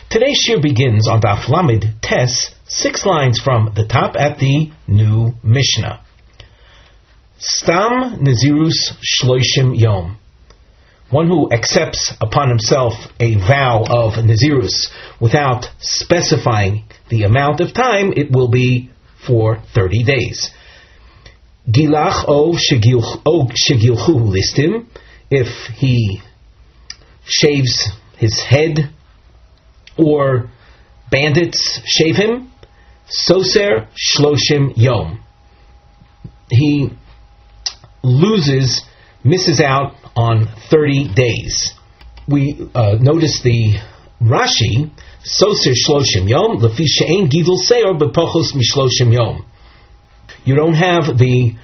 Today's shiur begins on Daf Lamed Tes, 6 lines from the top at the new Mishnah. Stam Nazirus Shloshim Yom. One who accepts upon himself a vow of Nazirus without specifying the amount of time, it will be for 30 days. Gilach o shegilchu listim. If he shaves his head or bandits shave him, soser shloshim yom. He misses out on 30 days. We notice the Rashi, soser shloshim yom, lefi she'ein gidul seor b'pochos mishloshim yom. You don't have the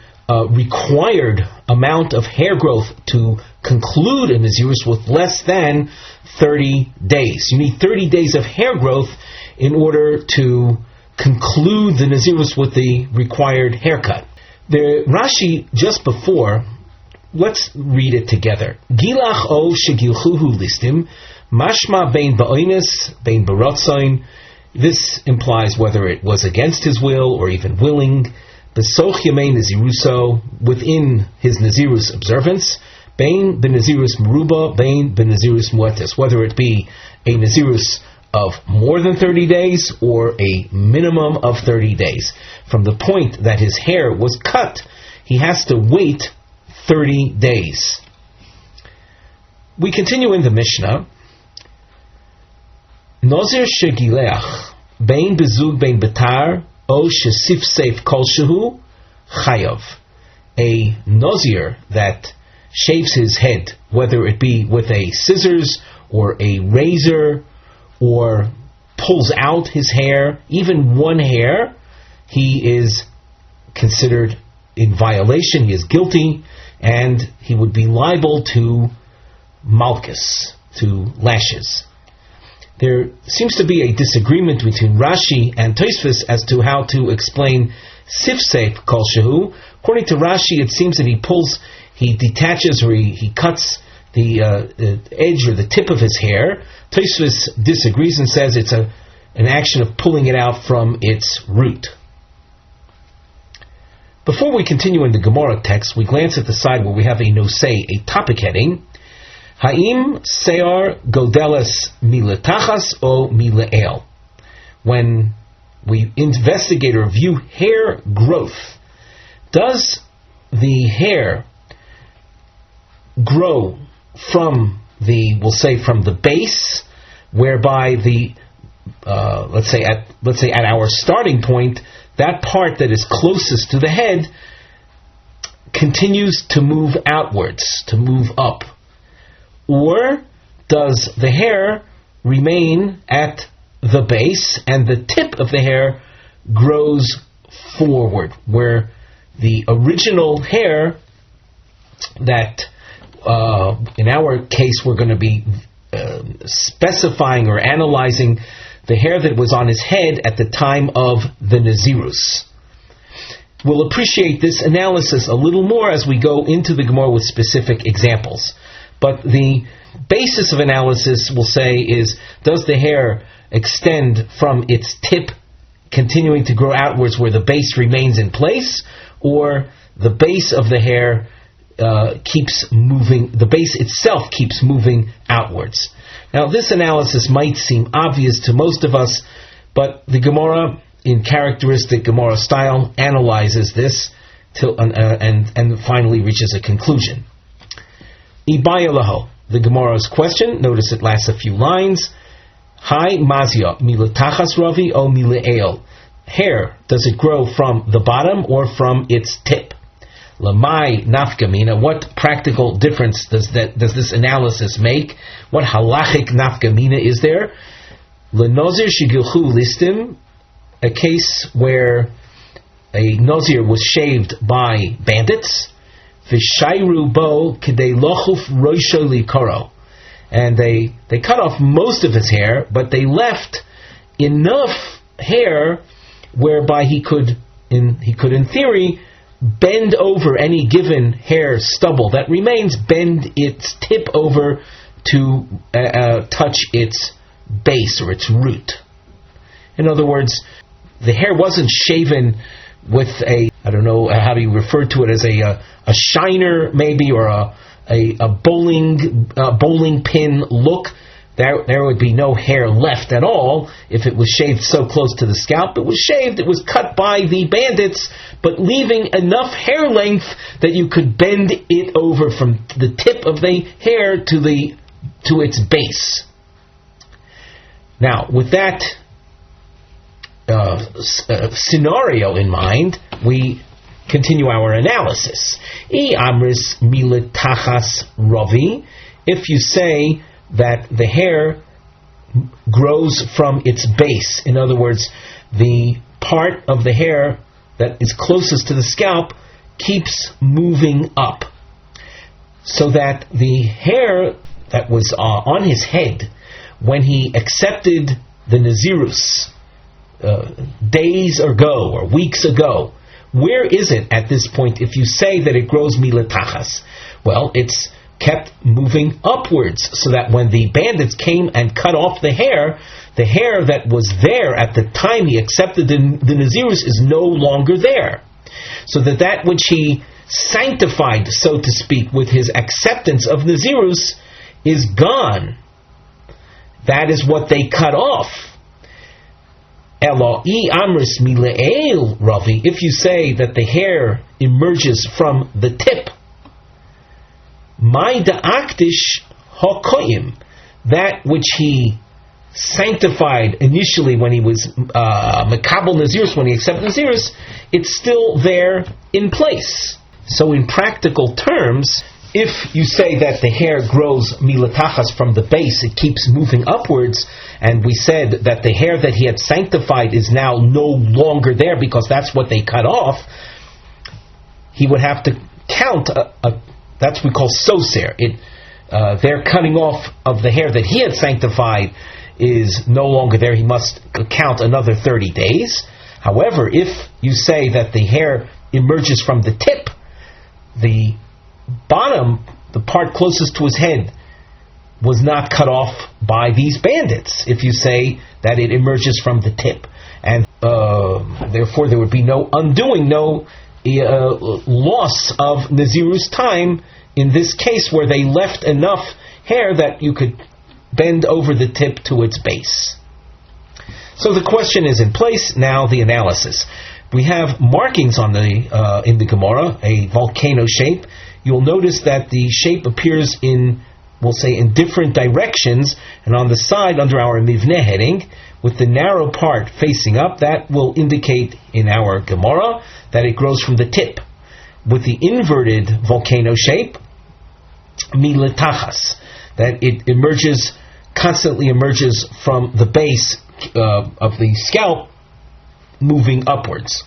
required amount of hair growth to conclude a Nazirus with less than 30 days. You need 30 days of hair growth in order to conclude the Nazirus with the required haircut. The Rashi just before, let's read it together. Gilach o shegilchuhu listim, mashma bein ba'oines, bein barotzain. This implies whether it was against his will or even willing. Besoch yamei naziruso, within his Nazirus observance. Bein benazirus meruba, bein benazirus muetes, whether it be a Nazirus of more than 30 days or a minimum of 30 days. From the point that his hair was cut, he has to wait 30 days. We continue in the Mishnah. Nazir shegileach, bein bezug bein betar, o shesif seif kolshehu, chayav. A Nazir that shaves his head, whether it be with a scissors or a razor, or pulls out his hair, even one hair, he is considered in violation, he is guilty, and he would be liable to malchus, to lashes. There seems to be a disagreement between Rashi and Tosfos as to how to explain sifseif kol shehu. According to Rashi, it seems that he detaches or he cuts the edge or the tip of his hair. Tosfos disagrees and says it's an action of pulling it out from its root. Before we continue in the Gemara text, we glance at the side where we have a nosei, a topic heading. Ha'im se'ar godeles miletachas o mile'el. When we investigate or view hair growth, does the hair grow from the base, whereby the let's say at our starting point, that part that is closest to the head continues to move outwards, to move up, or does the hair remain at the base and the tip of the hair grows forward, where the original hair that in our case we're going to be specifying or analyzing the hair that was on his head at the time of the Nazirus. We'll appreciate this analysis a little more as we go into the Gemara with specific examples. But the basis of analysis, we'll say, is does the hair extend from its tip, continuing to grow outwards where the base remains in place, or the base of the hair keeps moving, the base itself keeps moving outwards. Now, this analysis might seem obvious to most of us, but the Gemara, in characteristic Gemara style, analyzes this till and finally reaches a conclusion. Ibaya laho, the Gemara's question, notice it lasts a few lines. Hai mazia, miletachas ravi o mile'el. Hair, does it grow from the bottom or from its tip? Lamai nafkamina, what practical difference does this analysis make? What halachic nafkamina is there? Lenozir shigilchu listim, a case where a Nazir was shaved by bandits. V'shayru bo k'dei lochuf roisho likoro, and they cut off most of his hair, but they left enough hair whereby he could in theory bend over any given hair stubble that remains, bend its tip over to touch its base or its root. In other words, the hair wasn't shaven with a, I don't know how do you refer to it, as a shiner maybe, or a bowling pin look. There would be no hair left at all if it was shaved so close to the scalp. It was shaved, it was cut by the bandits, but leaving enough hair length that you could bend it over from the tip of the hair to its base. Now, with that scenario in mind, we continue our analysis. I amris miletachas ravi. If you say that the hair grows from its base, in other words, the part of the hair that is closest to the scalp keeps moving up, so that the hair that was on his head when he accepted the Nazirus days ago or weeks ago, where is it at this point if you say that it grows miletachas? Well, it's kept moving upwards, so that when the bandits came and cut off the hair that was there at the time he accepted the Nazirus is no longer there. So that which he sanctified, so to speak, with his acceptance of Nazirus is gone. That is what they cut off. Eloi amris mile'el ravi. If you say that the hair emerges from the tip, my da'aktish hakoyim, that which he sanctified initially when he was makabel Nazirus, when he accepted Nazirus, it's still there in place. So in practical terms, if you say that the hair grows miletachas from the base, it keeps moving upwards, and we said that the hair that he had sanctified is now no longer there because that's what they cut off, he would have to count that's what we call soser. Their cutting off of the hair that he had sanctified is no longer there. He must count another 30 days. However, if you say that the hair emerges from the tip, the bottom, the part closest to his head, was not cut off by these bandits. If you say that it emerges from the tip, and therefore there would be no undoing, no loss of Nazirus time in this case, where they left enough hair that you could bend over the tip to its base. So the question is in place. Now the analysis. We have markings on in the Gemara, a volcano shape. You'll notice that the shape appears in different directions, and on the side under our Mivneh heading, with the narrow part facing up, that will indicate in our Gemara that it grows from the tip. With the inverted volcano shape, miletachas, that it constantly emerges from the base of the scalp, moving upwards.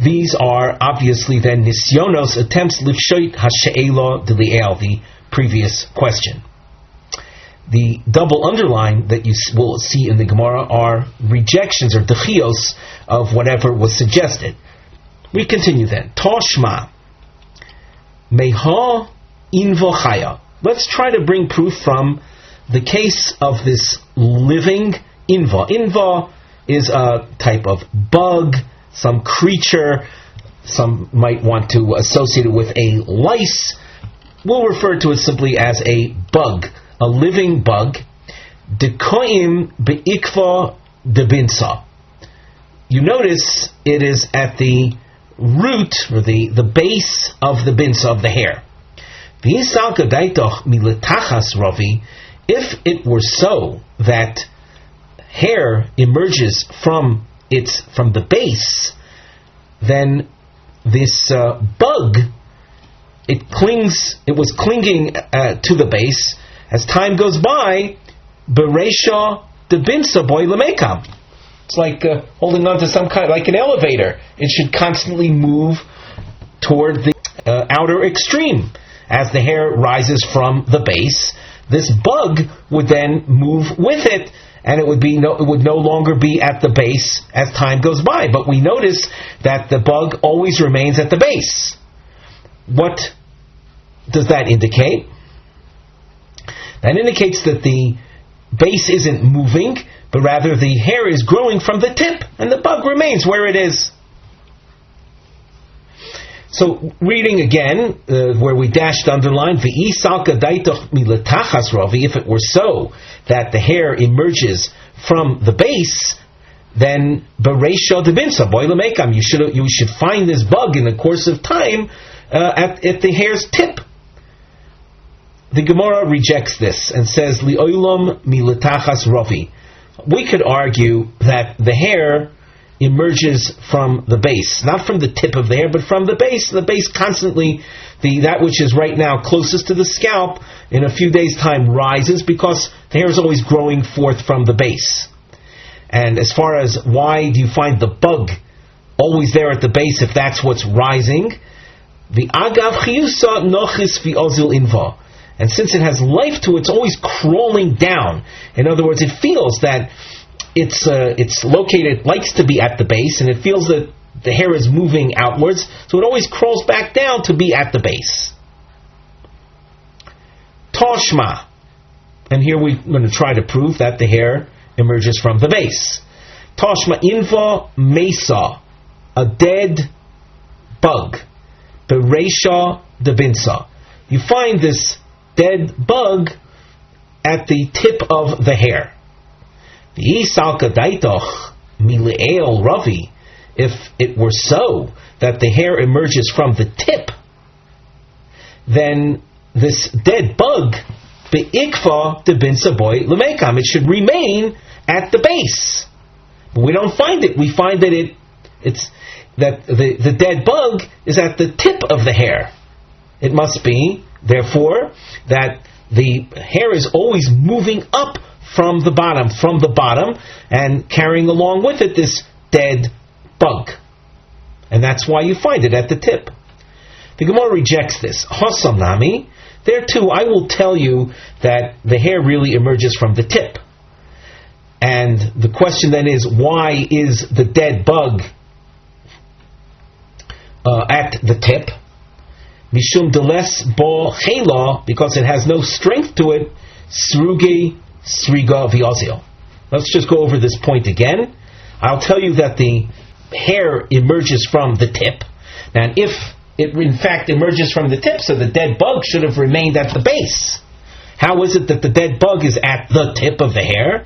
These are obviously then nisyonos, attempts lifshoit hashe'ela d'li'el, the previous question. The double underline that you will see in the Gemara are rejections or dechios of whatever was suggested. We continue then. Toshma meha invo chaya. Let's try to bring proof from the case of this living inva. Inva is a type of bug, some creature. Some might want to associate it with a lice. We'll refer to it simply as a bug, a living bug. Dekoim beikva debinsa. You notice it is at the root, or the base of the binsa, of the hair. If it were so that hair emerges from the base, then this bug, it was clinging to the base. As time goes by, bereisha debinsa boy lemekam. It's like holding on to some kind, like an elevator. It should constantly move toward the outer extreme. As the hair rises from the base, this bug would then move with it, and it would no longer be at the base as time goes by. But we notice that the bug always remains at the base. What does that indicate? That indicates that the base isn't moving, but rather the hair is growing from the tip, and the bug remains where it is. So, reading again, where we dashed underline, if it were so that the hair emerges from the base, then you should find this bug in the course of time at the hair's tip. The Gemara rejects this and says, Li'olam milatachas ravi. We could argue that the hair emerges from the base, not from the tip of the hair, but from the base. The base constantly, that which is right now closest to the scalp, in a few days' time rises because the hair is always growing forth from the base. And as far as why do you find the bug always there at the base if that's what's rising, the agav chiyusa nochis fi ozil inva. And since it has life to it, it's always crawling down. In other words, it feels that it's located, likes to be at the base, and it feels that the hair is moving outwards, so it always crawls back down to be at the base. Toshma. And here we're going to try to prove that the hair emerges from the base. Toshma inva mesa, a dead bug. Bereisha debinsa. You find this dead bug at the tip of the hair. If it were so that the hair emerges from the tip, then this dead bug, it should remain at the base. But we don't find it. We find that the dead bug is at the tip of the hair. It must be, therefore, that the hair is always moving up from the bottom, and carrying along with it this dead bug. And that's why you find it at the tip. The Gemara rejects this. Hasam nami, there too, I will tell you that the hair really emerges from the tip. And the question then is, why is the dead bug at the tip? Mishum deles bo chela, because it has no strength to it. Sruge sriga viozil. Let's just go over this point again. I'll tell you that the hair emerges from the tip. And if it in fact emerges from the tip, so the dead bug should have remained at the base. How is it that the dead bug is at the tip of the hair?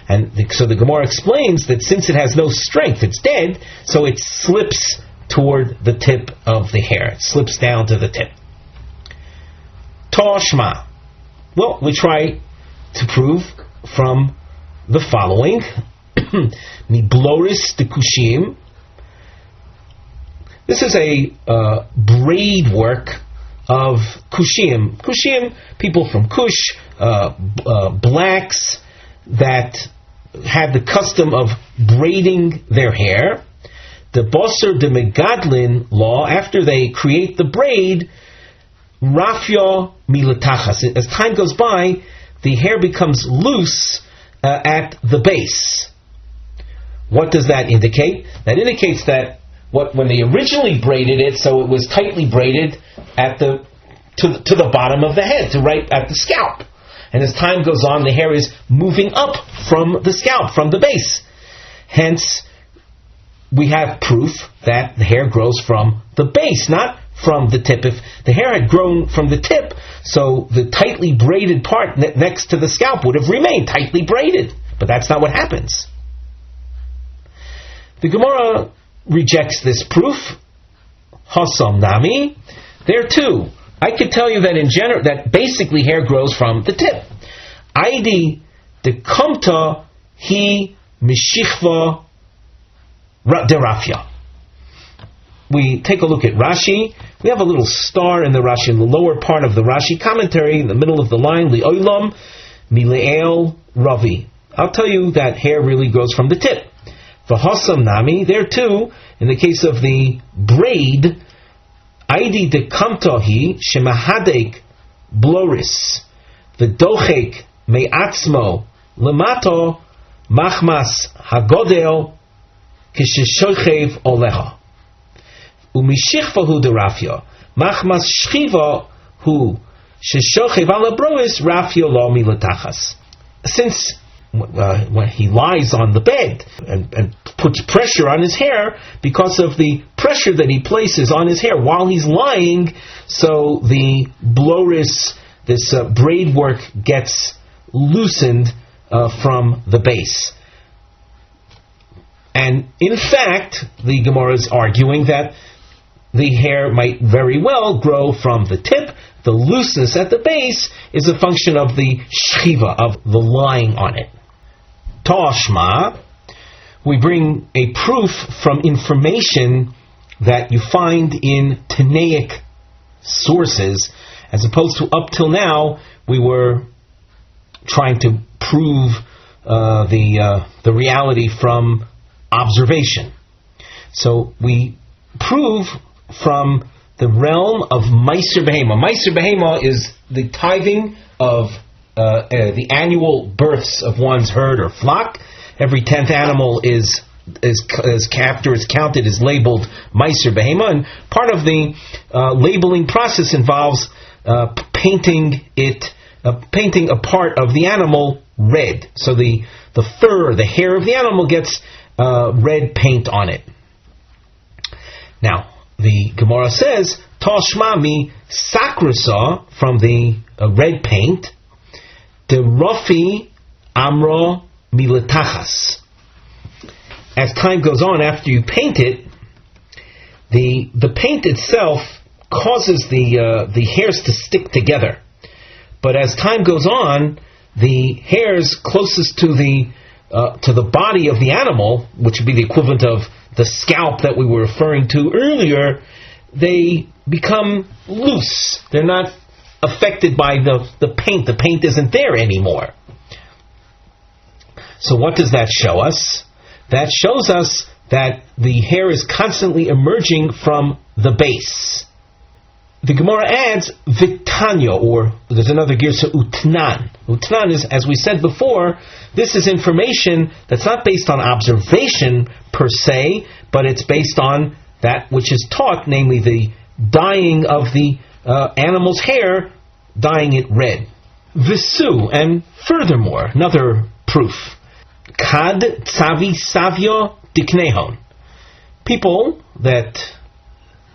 And so the Gemara explains that since it has no strength, it's dead, so it slips toward the tip of the hair. It slips down to the tip. Toshma. Well, we try to prove from the following. Nibloris de kushim. This is a braid work of kushim. Kushim, people from Kush, blacks that had the custom of braiding their hair. The Boser de Megadlin law, after they create the braid, Rafya milatachas. As time goes by, the hair becomes loose at the base. What does that indicate? That indicates that when they originally braided it, so it was tightly braided at to the bottom of the head, to right at the scalp. And as time goes on, the hair is moving up from the scalp, from the base. Hence, we have proof that the hair grows from the base, not from the tip. If the hair had grown from the tip, so the tightly braided part next to the scalp would have remained tightly braided. But that's not what happens. The Gemara rejects this proof. Hasam nami. There too, I could tell you that in general, that basically hair grows from the tip. Aidi de kumta hi mishichva derafya. We take a look at Rashi. We have a little star in the Rashi, in the lower part of the Rashi commentary, in the middle of the line, li'olam mileel ravi. I'll tell you that hair really grows from the tip. V'hasam nami, there too, in the case of the braid, aidi de kamtohi shemahadek bloris, v'dochek me'atzmo lemato machmas hagodel kisheshochev oleha. Umishichvahu derafya, machmas shchiva hu sheshochev ala brois rafio lo milatachas. Since when he lies on the bed and puts pressure on his hair, because of the pressure that he places on his hair while he's lying, so the bloris, this braid work, gets loosened from the base. And in fact, the Gemara is arguing that the hair might very well grow from the tip. The looseness at the base is a function of the shchiva, of the lying on it. Toshma, we bring a proof from information that you find in Tanaic sources, as opposed to up till now we were trying to prove the reality from observation. So we prove from the realm of Meiser Behema. Meiser Behema is the tithing of the annual births of one's herd or flock. Every 10th animal is counted, is labeled Meiser Behema, and part of the labeling process involves painting a part of the animal red. So the fur, the hair of the animal gets red paint on it. Now, the Gemara says, Toshma mi sakrasa, from the red paint, de rofi amro miletachas. As time goes on, after you paint it, the paint itself causes the hairs to stick together. But as time goes on, the hairs closest to the body of the animal, which would be the equivalent of the scalp that we were referring to earlier, they become loose. They're not affected by the paint. The paint isn't there anymore. So what does that show us? That shows us that the hair is constantly emerging from the base. The Gemara adds Vitanya, or there's another girsa, Utnan. Utnan is, as we said before, this is information that's not based on observation per se, but it's based on that which is taught, namely the dyeing of the animal's hair, dyeing it red. Visu, and furthermore, another proof. Kad tzavi savio diknehon. People that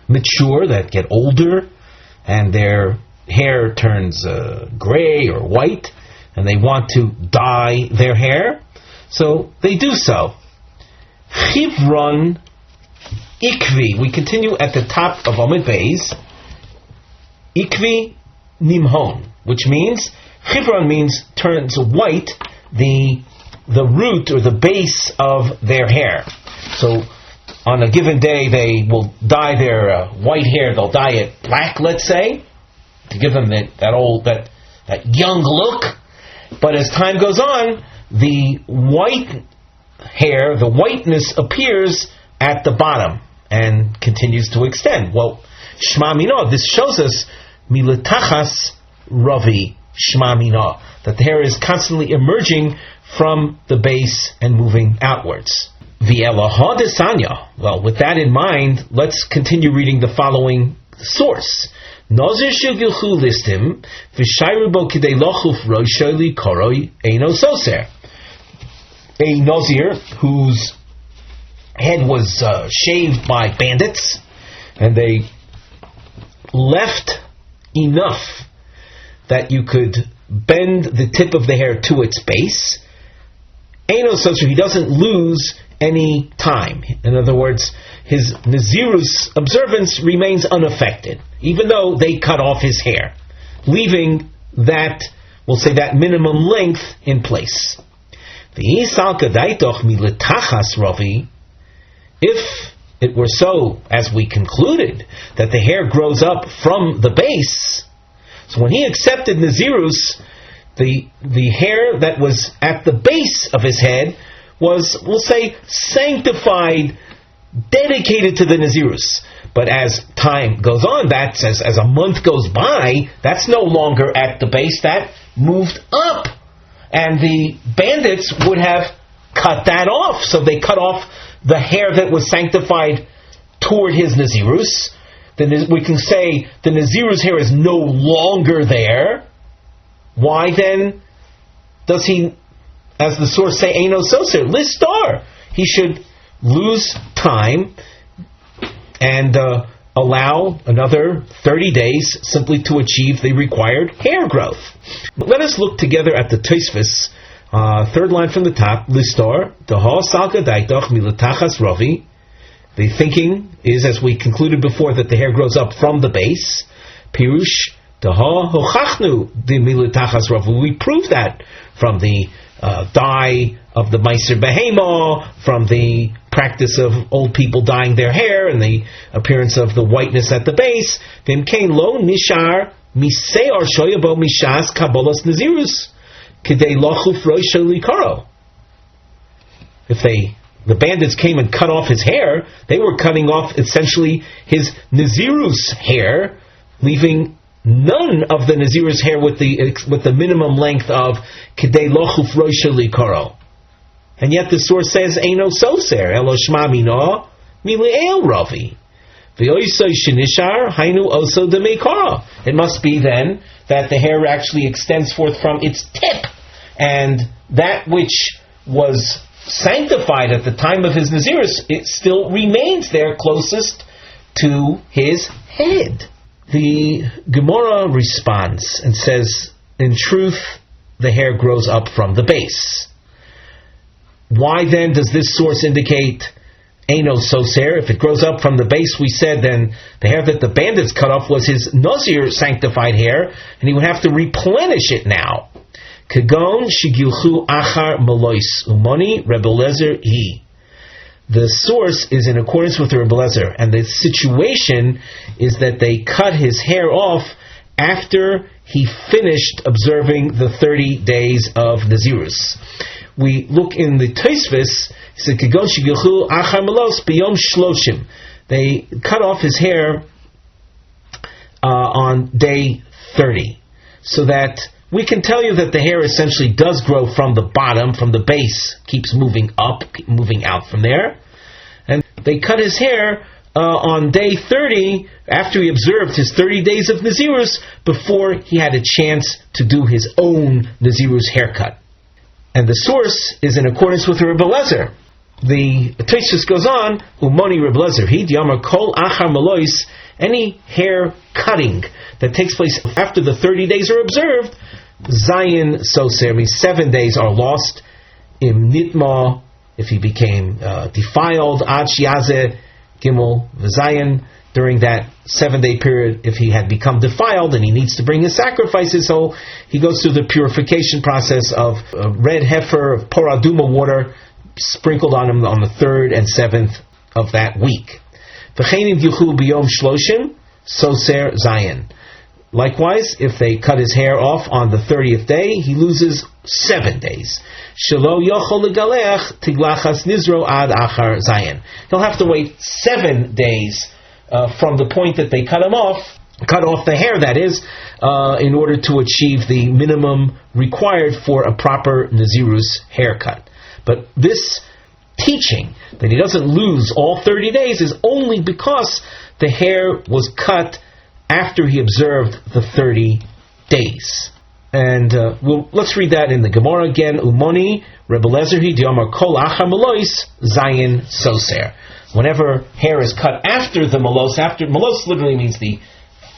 mature, that get older, and their hair turns gray or white, and they want to dye their hair, so they do so. Chivron ikvi. We continue at the top of Amud Beis. Ikvi nimhon, which means, chivron means turns white, the root or the base of their hair. So on a given day, they will dye their white hair. They'll dye it black, let's say, to give them that young look. But as time goes on, the white hair, the whiteness appears at the bottom and continues to extend. Well, Shma Mina, this shows us miletachas ravi Shma Mina, that the hair is constantly emerging from the base and moving outwards. V'elaha desanya. Well, with that in mind, let's continue reading the following source. Nazir shegilchu listim v'shayru bo kidei lochuf roisho li koroi eino soser. A Nazir whose head was shaved by bandits, and they left enough that you could bend the tip of the hair to its base. Eino soser, he doesn't lose any time. In other words, his Nazirus observance remains unaffected, even though they cut off his hair, leaving that, we'll say, that minimum length in place. If it were so, as we concluded, that the hair grows up from the base, so when he accepted Nazirus, the hair that was at the base of his head was, we'll say, sanctified, dedicated to the Nazirus. But as time goes on, that's as a month goes by, that's no longer at the base, that moved up. And the bandits would have cut that off. So they cut off the hair that was sanctified toward his Nazirus, then we can say the Nazir's hair is no longer there. Why then does he, as the source say, Eino Soser, Listar? He should lose time and allow another 30 days simply to achieve the required hair growth. But let us look together at the Tosfos, third line from the top, Listar, Daha Salka Daitoch Milatachas Ravi. The thinking is, as we concluded before, that the hair grows up from the base. Pirush, Daha Hochachnu Di Milatachas Ravi. We prove that from the dye of the Meiser Behema, from the practice of old people dyeing their hair, and the appearance of the whiteness at the base. Vimkein lo nishar miseor shoyabo mishas kabolas nazirus kidei lochuf roisho likaro. If the bandits came and cut off his hair, they were cutting off essentially his nazirus hair, leaving none of the nazirus hair with the minimum length of kidei lochuf roisho likaro. And yet the source says, Eino Soser, Elo Shma Mino, Mili'el Ravi. V'oisoi Shinishar, Hainu Oso de Meikara. It must be then that the hair actually extends forth from its tip, and that which was sanctified at the time of his Nazirus, it still remains there closest to his head. The Gemara responds and says, in truth, the hair grows up from the base. Why then does this source indicate Eino Soser? If it grows up from the base, we said then the hair that the bandits cut off was his Nazir sanctified hair, and he would have to replenish it now. Kagon shigilchu achar malois umoni Rebbe Lezer he. The source is in accordance with Rebbe Lezer, and the situation is that they cut his hair off after he finished observing the 30 days of Nazirus. We look in the Tosfos, they cut off his hair on day 30, so that we can tell you that the hair essentially does grow from the bottom, from the base, keeps moving up, moving out from there. And they cut his hair on day 30, after he observed his 30 days of Nazirus, before he had a chance to do his own Nazirus haircut. And the source is in accordance with Rebbe Lezer. The Tosfos goes on, Umoni Rebbe Lezer, he Yamar Kol Achar Malois, any hair cutting that takes place after the 30 days are observed, Zayin Soser, means 7 days are lost. Im Nitma, if he became defiled, Ad Shiazeh Gimel V'Zayin, during that 7-day period, if he had become defiled and he needs to bring his sacrifices, so he goes through the purification process of red heifer, of poraduma water, sprinkled on him on the 3rd and 7th of that week. V'chein yuchu b'yom shloshim soser zayin. Likewise, if they cut his hair off on the 30th day, he loses 7 days. Shelo yochol legaleach tiglachas nizro ad achar zayin. He'll have to wait 7 days from the point that they cut off the hair, that is, in order to achieve the minimum required for a proper Nazirus haircut. But this teaching, that he doesn't lose all 30 days, is only because the hair was cut after he observed the 30 days. And let's read that in the Gemara again. Umoni, Rebbe Lezer hi diomar kol achar melois, zayin soser. Whenever hair is cut after the melos, melos literally means the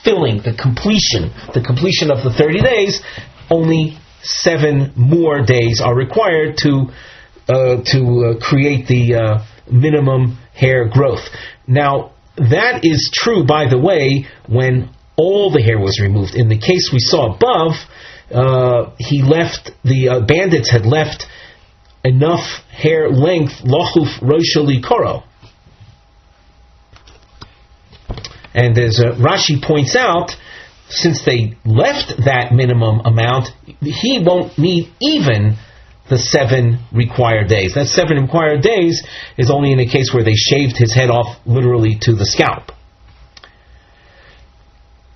filling, the completion of the 30 days, only 7 more days are required to create the minimum hair growth. Now, that is true, by the way, when all the hair was removed. In the case we saw above, the bandits had left enough hair length, lochuf roshali koro. And as Rashi points out, since they left that minimum amount, he won't need even the 7 required days. That 7 required days is only in a case where they shaved his head off literally to the scalp.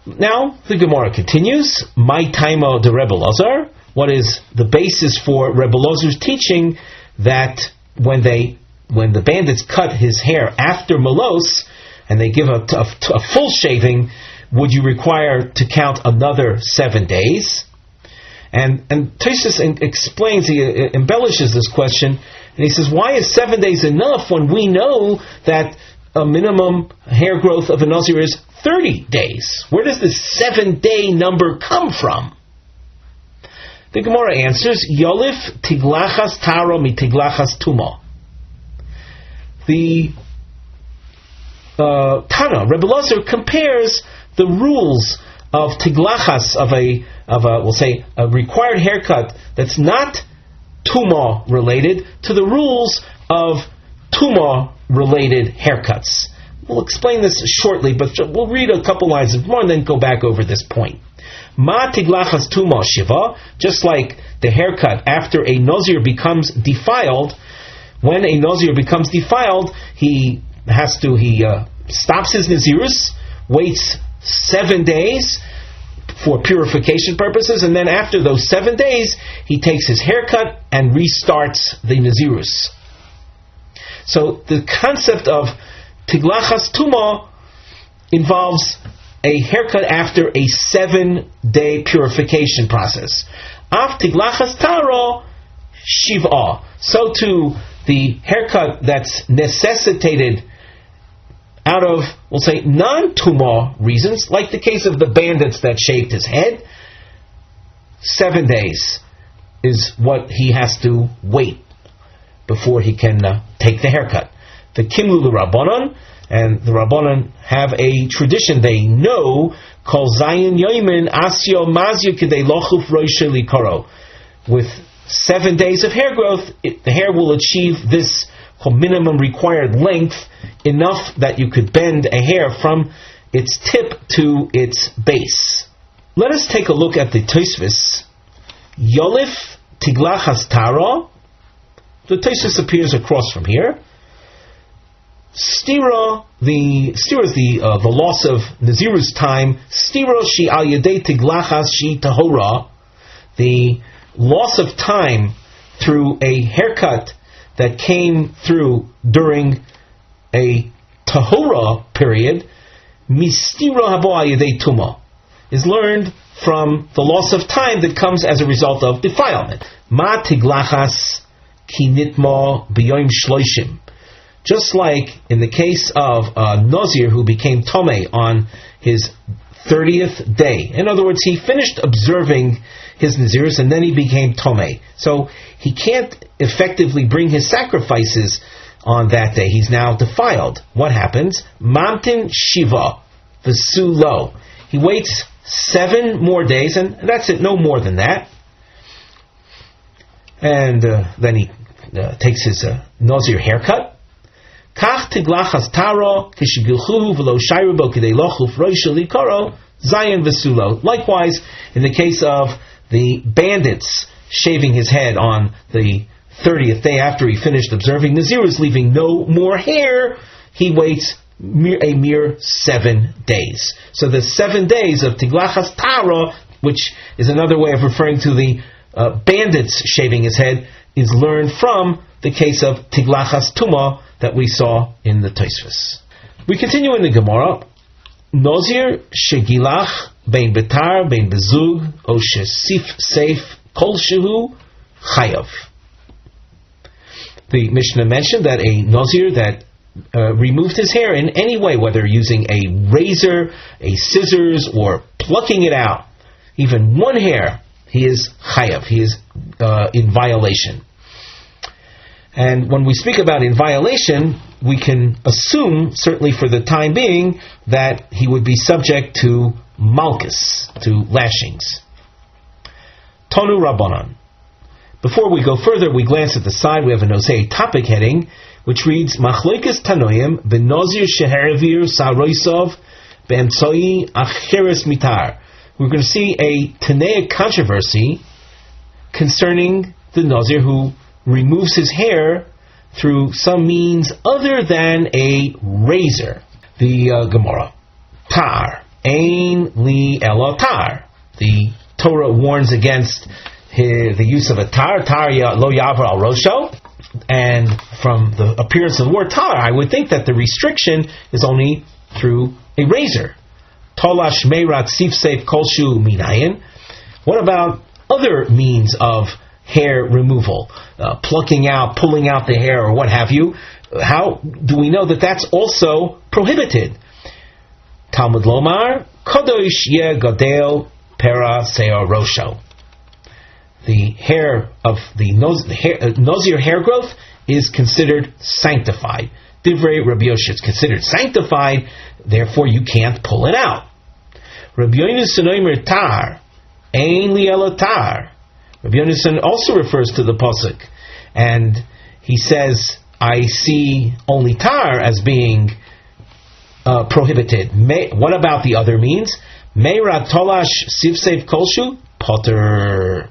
Now, the Gemara continues, My taimo de Rebbe Ozer. What is the basis for Rebbe Ozer's teaching that when the bandits cut his hair after Melos, and they give a full shaving, would you require to count another 7 days? And Tosfos explains, he embellishes this question, and he says, why is 7 days enough when we know that a minimum hair growth of a Nazir is 30 days? Where does this 7-day number come from? The Gemara answers, Yolif tiglachas taro mi tiglachas tuma. The Tana, Rebbe Elazar, compares the rules of tiglachas, we'll say, a required haircut that's not tuma related, to the rules of tuma related haircuts. We'll explain this shortly, but we'll read a couple lines of more and then go back over this point. Ma tiglachas tuma shiva, just like the haircut after a Nazir becomes defiled. When a Nazir becomes defiled, he stops his Nazirus, waits 7 days for purification purposes, and then after those 7 days, he takes his haircut and restarts the Nazirus. So the concept of tiglachas tuma involves a haircut after a 7-day purification process. Af tiglachas taro shiva. So too, the haircut that's necessitated out of, we'll say, non-tuma reasons, like the case of the bandits that shaved his head, 7 days is what he has to wait before he can take the haircut. The Kimlu Rabbanon, and the Rabbanon have a tradition, they know, Kol Zayin Yoimin Asyo Mazyo Kidei Lochuf Roisha Likoro. With 7 days of hair growth, the hair will achieve this minimum required length, enough that you could bend a hair from its tip to its base. Let us take a look at the Tosfos. Yolif tiglachas tara. The Tosfos appears across from here. Stira is the loss of Nazirus time. Stira shi al yedei tiglachas shi tahora. The loss of time through a haircut that came through during a tahora period, mistira habo al yedei tuma, is learned from the loss of time that comes as a result of defilement. Ma tiglachas ki nitma b'yoim shloishim. Just like in the case of Nazir who became Tomei on his 30th day. In other words, he finished observing his Nazirus and then he became Tomei. So he can't effectively bring his sacrifices on that day. He's now defiled. What happens? Mamtin Shiva, V'sulo. He waits 7 more days, and that's it, no more than that. And then he takes his Nazir haircut. Kach tiglachas taro kishigilchu v'lo shayrubo kidei lochuf roisha likaro zayin v'sulo. Likewise, in the case of the bandits shaving his head on the 30th day after he finished observing Nazirus, leaving no more hair, he waits a mere 7 days. So the 7 days of tiglachas taro, which is another way of referring to the bandits shaving his head, is learned from the case of tiglachas tuma that we saw in the Tosfos. We continue in the Gemara. Nazir shegilach bein betar bein bezug o shesif seif kol shehu chayav. The Mishnah mentioned that a Nazir that removed his hair in any way, whether using a razor, a scissors, or plucking it out, even one hair, he is chayav, he is in violation. And when we speak about in violation, we can assume, certainly for the time being, that he would be subject to malchus, to lashings. Tonu Rabbanan. Before we go further, we glance at the side. We have a Nosei topic heading, which reads, Machlokes Tanoim b'Nazir sheharavir saroisov b'emtzoi acheres mitar. We're going to see a Tanaic controversy concerning the Nazir who removes his hair through some means other than a razor. The Gemara. Tar. Ein li elo tar. The Torah warns against the use of a tar. Tar lo yavar al rosho. And from the appearance of the word tar, I would think that the restriction is only through a razor. Tolash meirat sifseif kolshu minayin. What about other means of hair removal? Plucking out, pulling out the hair, or what have you. How do we know that that's also prohibited? Talmud Lomar, Kadosh Ye Gadel Pera Seor Rosho. The hair of the Nazir hair growth is considered sanctified. Divrei Rabbi Yoshua, it's considered sanctified, therefore you can't pull it out. Rabbi Yonasan Omer Tar, Ein Li Elo Tar. Rabbi Yonasan also refers to the pasuk, and he says, I see only tar as being prohibited. What about the other means? Meira tolash sivsev kolshu potter.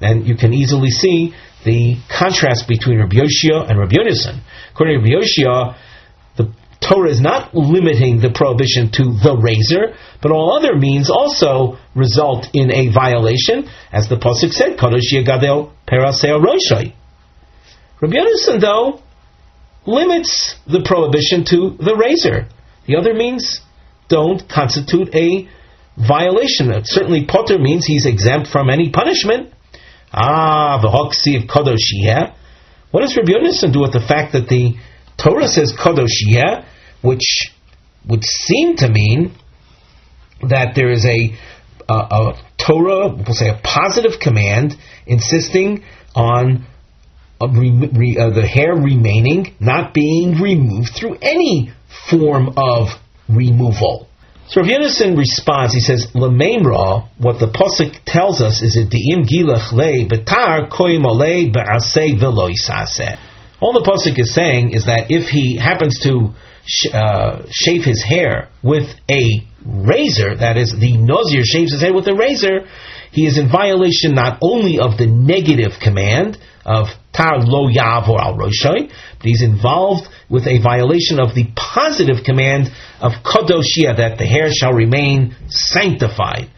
And you can easily see the contrast between Rabbi Yoshua and Rabbi Yonasan. According to Rabbi Yoshua, the Torah is not limiting the prohibition to the razor, but all other means also result in a violation, as the pasuk said, Kadosh Yegadel Peraseo Roshai. Rabbi Yonasan, though, limits the prohibition to the razor. The other means don't constitute a violation. Certainly, potter means he's exempt from any punishment. V'hoksiv kadosh yeh. What does Rabbi Yonasan do with the fact that the Torah says kadosh yeh, which would seem to mean that there is a Torah, we'll say a positive command, insisting on the hair remaining, not being removed through any form of removal. So Rav Yonasan responds, he says, L'meimra, what the pasuk tells us is that Di'im gilach lei betar koim olei be'aseh v'lo yisaseh. All the pasuk is saying is that if he happens to shave his hair with a razor, that is, the Nazir shaves his hair with a razor, he is in violation not only of the negative command of tar lo yavor al roshai, but he's involved with a violation of the positive command of kadoshia, that the hair shall remain sanctified.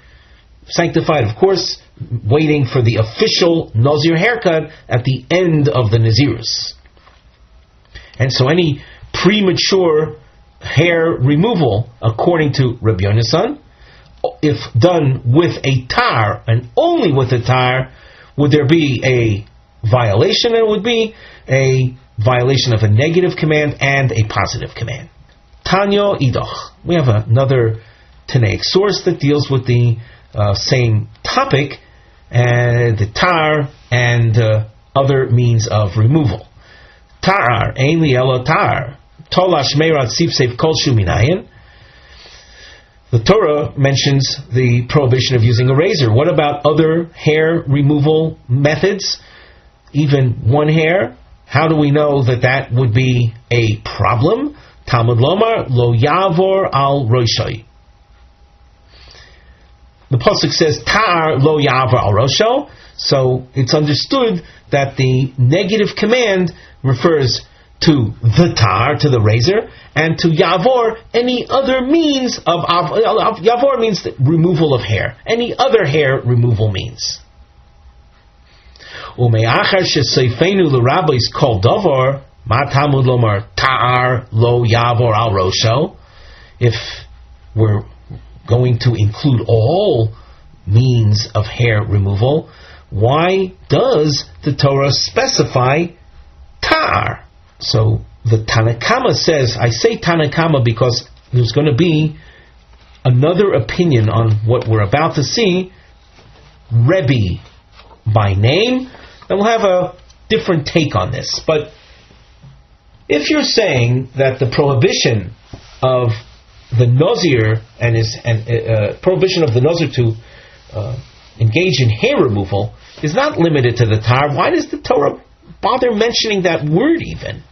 Sanctified, of course, waiting for the official Nazir haircut at the end of the Nazirus. And so any premature hair removal, according to Rabbi Yonasan, if done with a tar, and only with a tar, would there be a violation? And it would be a violation of a negative command and a positive command. Tanyo Idoch. We have another Tanaic source that deals with the same topic, the tar and other means of removal. Tar, ein li elo tar, tolash meirat sifsev kolshu minayin. The Torah mentions the prohibition of using a razor. What about other hair removal methods? Even one hair? How do we know that that would be a problem? Talmud Lomar, lo yavor al roshai. The pasuk says, tar lo yavor al rosho, so it's understood that the negative command refers to the tar, to the razor, and to yavor, any other means of yavor means the removal of hair, any other hair removal means. Ume'achar sheseifenu l'rabbis kol davar, ma Talmud lomar tar lo yavor al rosho. If we're going to include all means of hair removal, why does the Torah specify tar? So the Tanakama says, I say Tanakama because there's going to be another opinion on what we're about to see, Rebbe by name, and we'll have a different take on this. But if you're saying that the prohibition of the Nazir and prohibition of the Nazir to engage in hair removal is not limited to the tar, why does the Torah bother mentioning that word even?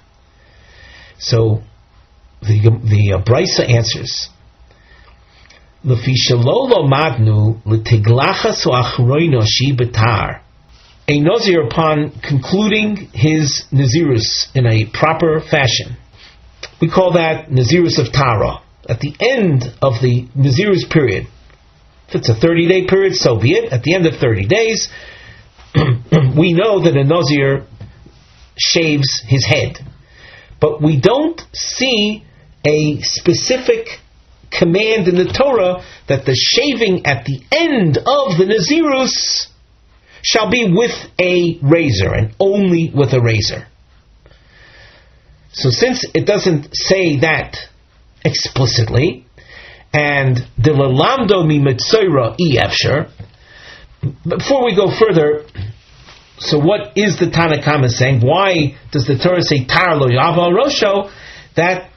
So the Brisa answers, a Nazir, upon concluding his Nazirus in a proper fashion, we call that Nazirus of Tara. At the end of the Nazirus period, if it's a 30-day period, so be it. At the end of 30 days, we know that a Nazir shaves his head. But we don't see a specific command in the Torah that the shaving at the end of the Nazirus shall be with a razor, and only with a razor. So since it doesn't say that explicitly, and the lelamdo mi mitzora efshar, before we go further, so what is the Tanna Kama saying? Why does the Torah say tar lo yava rosho? That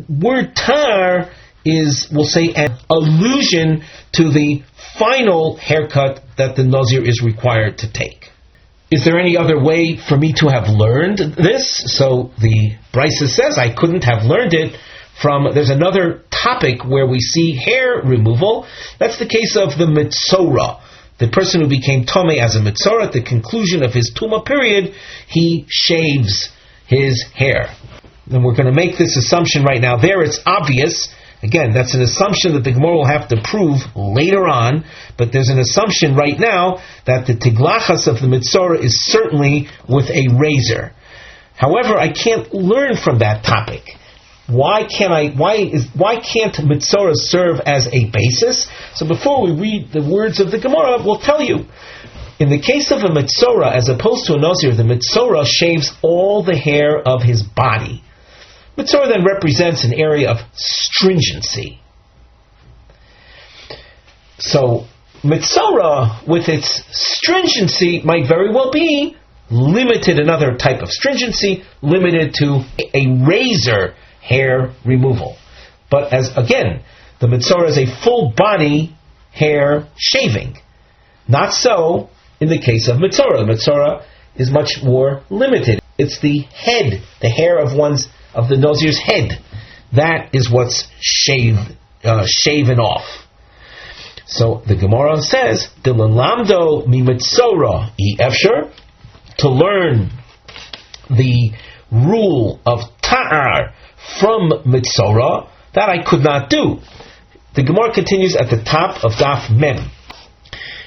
word tar is, we'll say, an allusion to the final haircut that the Nazir is required to take. Is there any other way for me to have learned this? So the Brisa says I couldn't have learned it from, there's another topic where we see hair removal. That's the case of the Mitzorah. The person who became Tomei as a Mitzorah, at the conclusion of his Tumah period, he shaves his hair. And we're going to make this assumption right now. There it's obvious. Again, that's an assumption that the Gemara will have to prove later on, but there's an assumption right now that the tiglachas of the Mitzorah is certainly with a razor. However, I can't learn from that topic. Why can't Mitzorah serve as a basis? So before we read the words of the Gemara, we'll tell you. In the case of a Mitzorah, as opposed to a Nazir, the Mitzorah shaves all the hair of his body. Mitzorah then represents an area of stringency. So, Mitzorah, with its stringency, might very well be limited, another type of stringency, limited to a razor hair removal. But as, again, the Mitzorah is a full body hair shaving. Not so in the case of Mitzorah. The Mitzorah is much more limited. It's the head, the hair of the Nazir's head. That is what's shaven off. So the Gemara says, "Dilamdo mi Mitzorah efshar," to learn the rule of ta'ar from Mitzorah, that I could not do. The Gemara continues at the top of Daf Mem.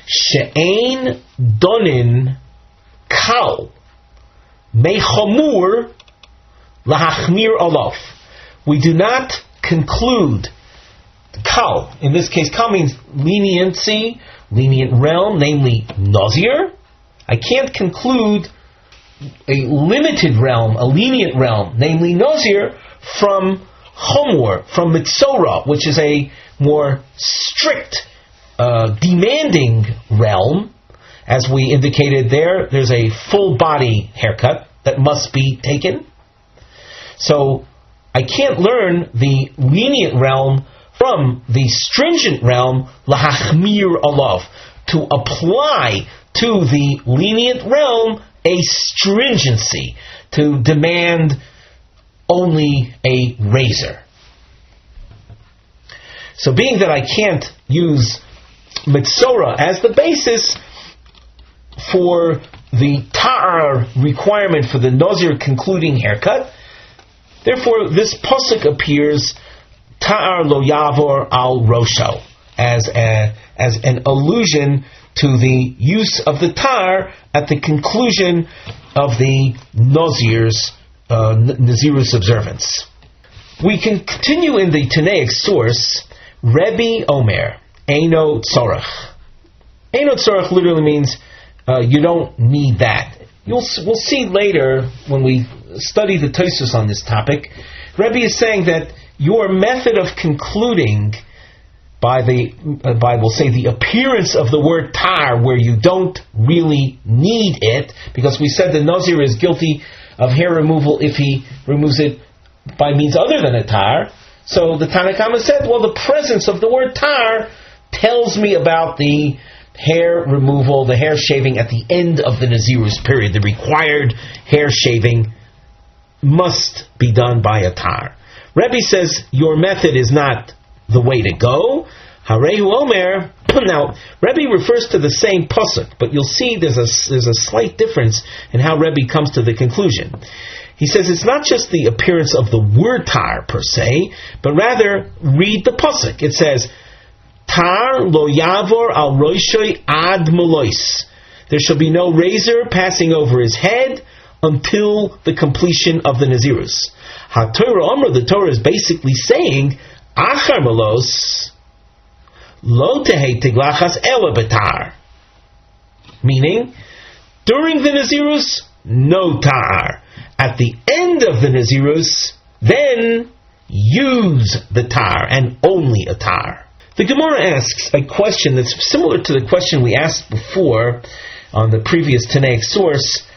She'ein donin kal mechamur lahachmir alof. We do not conclude kal. In this case, kal means leniency, lenient realm, namely Nazir. I can't conclude a limited realm, a lenient realm, namely Nazir, from Chomor, from Mitzorah, which is a more strict, demanding realm. As we indicated there's a full body haircut that must be taken. So I can't learn the lenient realm from the stringent realm, lahachmir alav, to apply to the lenient realm a stringency, to demand only a razor. So being that I can't use Mitzorah as the basis for the ta'ar requirement for the Nazir concluding haircut, therefore this pasuk appears ta'ar lo yavor al rosho, as an allusion to the use of the ta'ar at the conclusion of the Nazirus observance. We can continue in the Tanaic source, Rebbe Omer, Eino Tzorach. Eino Tzorach literally means you don't need that. We'll see later when we study the Tosfos on this topic. Rebbe is saying that your method of concluding by we'll say the appearance of the word tar, where you don't really need it, because we said the Nazir is guilty of hair removal if he removes it by means other than a tar. So the Tanna Kama said, well, the presence of the word tar tells me about the hair removal, the hair shaving at the end of the Nazirus period. The required hair shaving must be done by a tar. Rebbe says your method is not the way to go. HaRav Omer. Now, Rebbe refers to the same pasuk, but you'll see there's a slight difference in how Rebbe comes to the conclusion. He says it's not just the appearance of the word tar per se, but rather read the pasuk. It says, Tar lo yavor al roshoi ad melois. There shall be no razor passing over his head until the completion of the Nazirus. HaTorah Amr, the Torah is basically saying, Achar Malos, Lo Tehei Tiglachas Ela Betar. Meaning, during the Nazirus, no tar. At the end of the Nazirus, then use the tar, and only a tar. The Gemara asks a question that's similar to the question we asked before on the previous Tanaic source.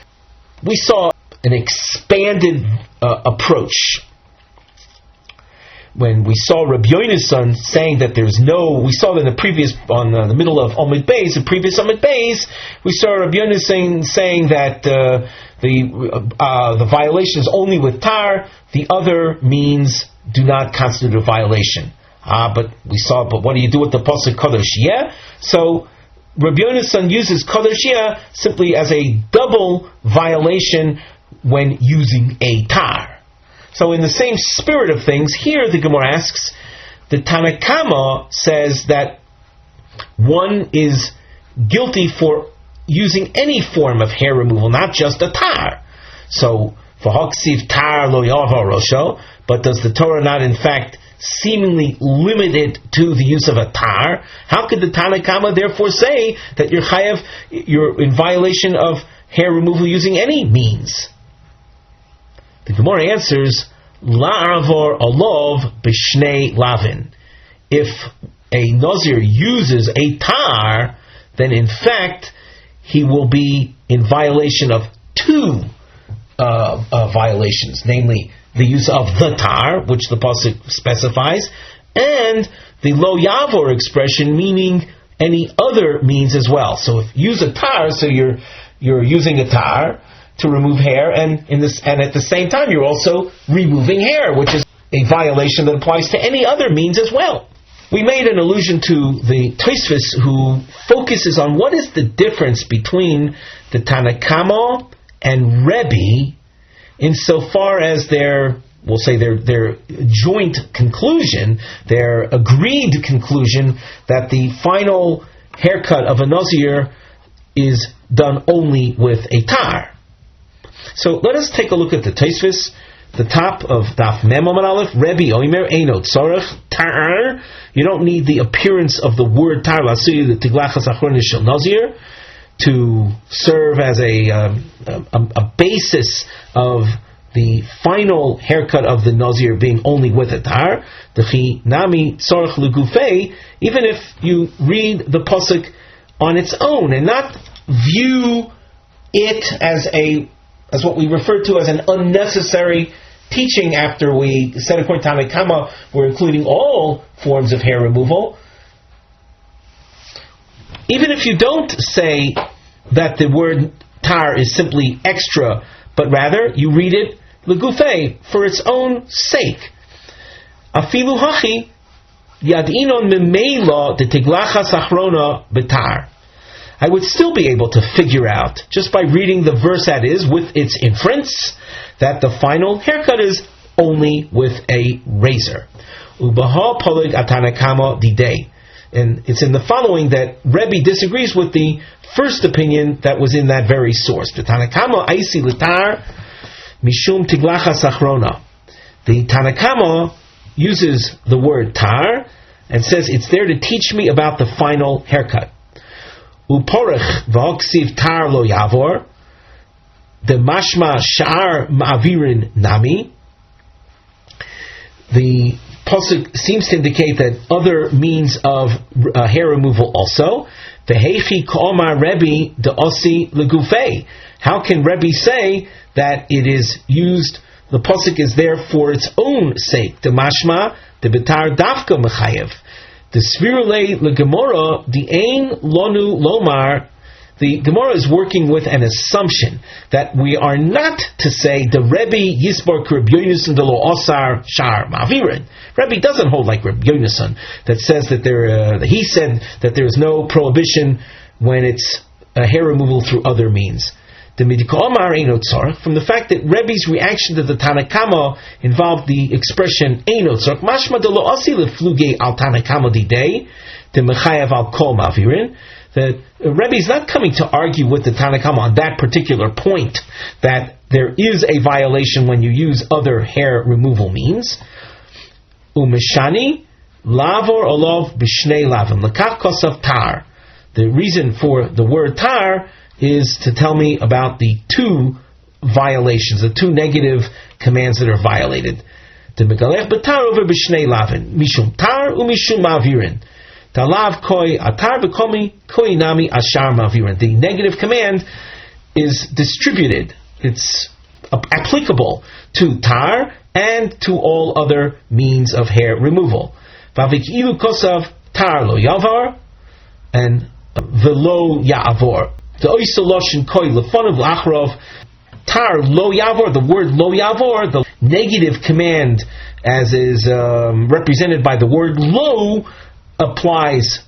We saw an expanded approach. When we saw Rav Yehonasan saying that there's no, we saw that in the previous, on the middle of Amud Beis, the previous Amud Beis, we saw Rav Yehonasan saying that the violation is only with tar, the other means do not constitute a violation. But what do you do with the pasuk Kadosh Yeh? So Rav Yehonasan uses Kadosh Yeh simply as a double violation when using a tar. So in the same spirit of things, here the Gemara asks, the Tanna Kama says that one is guilty for using any form of hair removal, not just a tar. So, for Haksiv tar lo yahar rosho, but does the Torah not in fact seemingly limit it to the use of a tar? How could the Tanna Kama therefore say that you're in violation of hair removal using any means? The Gemara answers, La'avor alov b'shnei lavin. If a Nazir uses a tar, then in fact he will be in violation of two violations, namely the use of the tar, which the pasuk specifies, and the lo yavor expression, meaning any other means as well. So if you use a tar, so you're using a tar to remove hair, and at the same time you're also removing hair, which is a violation that applies to any other means as well. We made an allusion to the Tosfos, who focuses on what is the difference between the Tanna Kama and Rebbe insofar as their joint conclusion, their agreed conclusion that the final haircut of a Nazir is done only with a tar. So let us take a look at the Tosfos, the top of Daf Map Aleph. Rebbe Omer Eino Tzorech Tar. You don't need the appearance of the word tar l'asui the tiglachas achronis shel Nazir to serve as a basis of the final haircut of the Nazir being only with a tar. Dechi nami tzorech legufei. Even if you read the pasuk on its own and not view it as what we refer to as an unnecessary teaching after we said according to Tanna Kama we're including all forms of hair removal. Even if you don't say that the word tar is simply extra, but rather you read it legufei, for its own sake. Afilu hachi yadinon memela de tiglachas achrona betar. I would still be able to figure out, just by reading the verse that is, with its inference, that the final haircut is only with a razor. Ubaha polig atana kama didei. And it's in the following that Rebbe disagrees with the first opinion that was in that very source. The Tanna Kama aisi litar mishum tiglachas achrona. The Tanna Kama uses the word tar and says it's there to teach me about the final haircut. Uporech v'oksiv tar lo yavor, the mashma sha'ar ma'avirin nami. The pasuk seems to indicate that other means of hair removal also. The heichi k'omar Rebbe de osi legufei. How can Rebbe say that it is used? The pasuk is there for its own sake. The mashma the betar dafka mechayev. The Svirule leGemara, the Ein Lonu Lomar, the Gemara is working with an assumption that we are not to say the Rebbe Yisbar Rav Yehonasan de lo Osar Shar Ma'avirin. Rebbe doesn't hold like Rav Yehonasan that says that he said that there is no prohibition when it's a hair removal through other means. The Midika Eino Tzorech, from the fact that Rebbe's reaction to the Tanna Kama involved the expression Eino Tzorech, mashma de lo asi lefluge al Tanna Kama didei, the mechayev al kol ma'avirin. that Rebbe is not coming to argue with the Tanna Kama on that particular point, that there is a violation when you use other hair removal means. Umeshani lavor olov b'shnei lavim lekach kosav tar. The reason for the word tar is to tell me about the two violations, the two negative commands that are violated. The megalech b'tar over b'shnei lavin mishum tar umishum mavirin. Talav koi atar v'komi koi nami ashar mavirin. The negative command is distributed. It's applicable to tar and to all other means of hair removal. Vavikilu kosav tar lo yavar and velo ya'avor. The oisoloshin koi lefonav lachrov tar lo yavor. The word lo yavor, the negative command, as is represented by the word lo, applies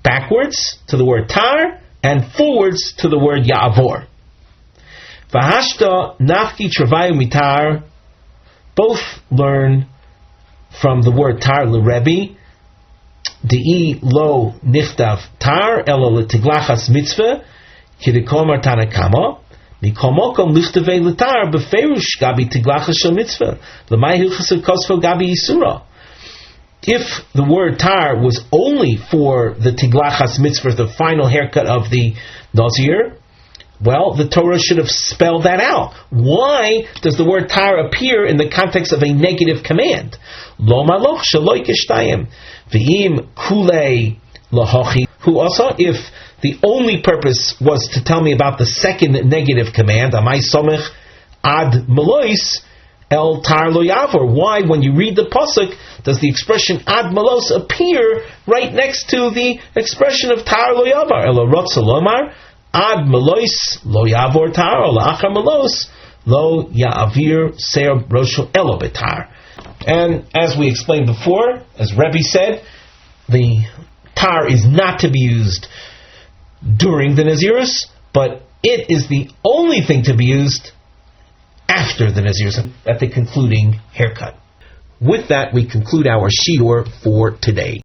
backwards to the word tar and forwards to the word ya'avor. Vahashta nafki travayu mitar. Both learn from the word tar l'Rebbe. Di'i lo nichtav tar elo l'tiglachas mitzvah kidikomar Tanna Kama mikomokom lichtavei l'tar beferush gabi tiglachas shel mitzvah l'may hilchas kosfo gabi yisura. If the word tar was only for the tiglachas mitzvah, the final haircut of the Nazir, well, the Torah should have spelled that out. Why does the word tar appear in the context of a negative command? Lo maloch shaloi kishtayim v'im kulei lahochi. Who also, if the only purpose was to tell me about the second negative command, amai somech ad melois el tar lo yavor. Why, when you read the pasuk, does the expression ad melos appear right next to the expression of tar lo yavar? Elo rotza lomar ad melois lo yavor tar, or la'achar melos lo ya'avir ser rosho elo betar. And as we explained before, as Rebbe said, the tar is not to be used during the Nazirus, but it is the only thing to be used after the Nazirus, at the concluding haircut. With that, we conclude our shiur for today.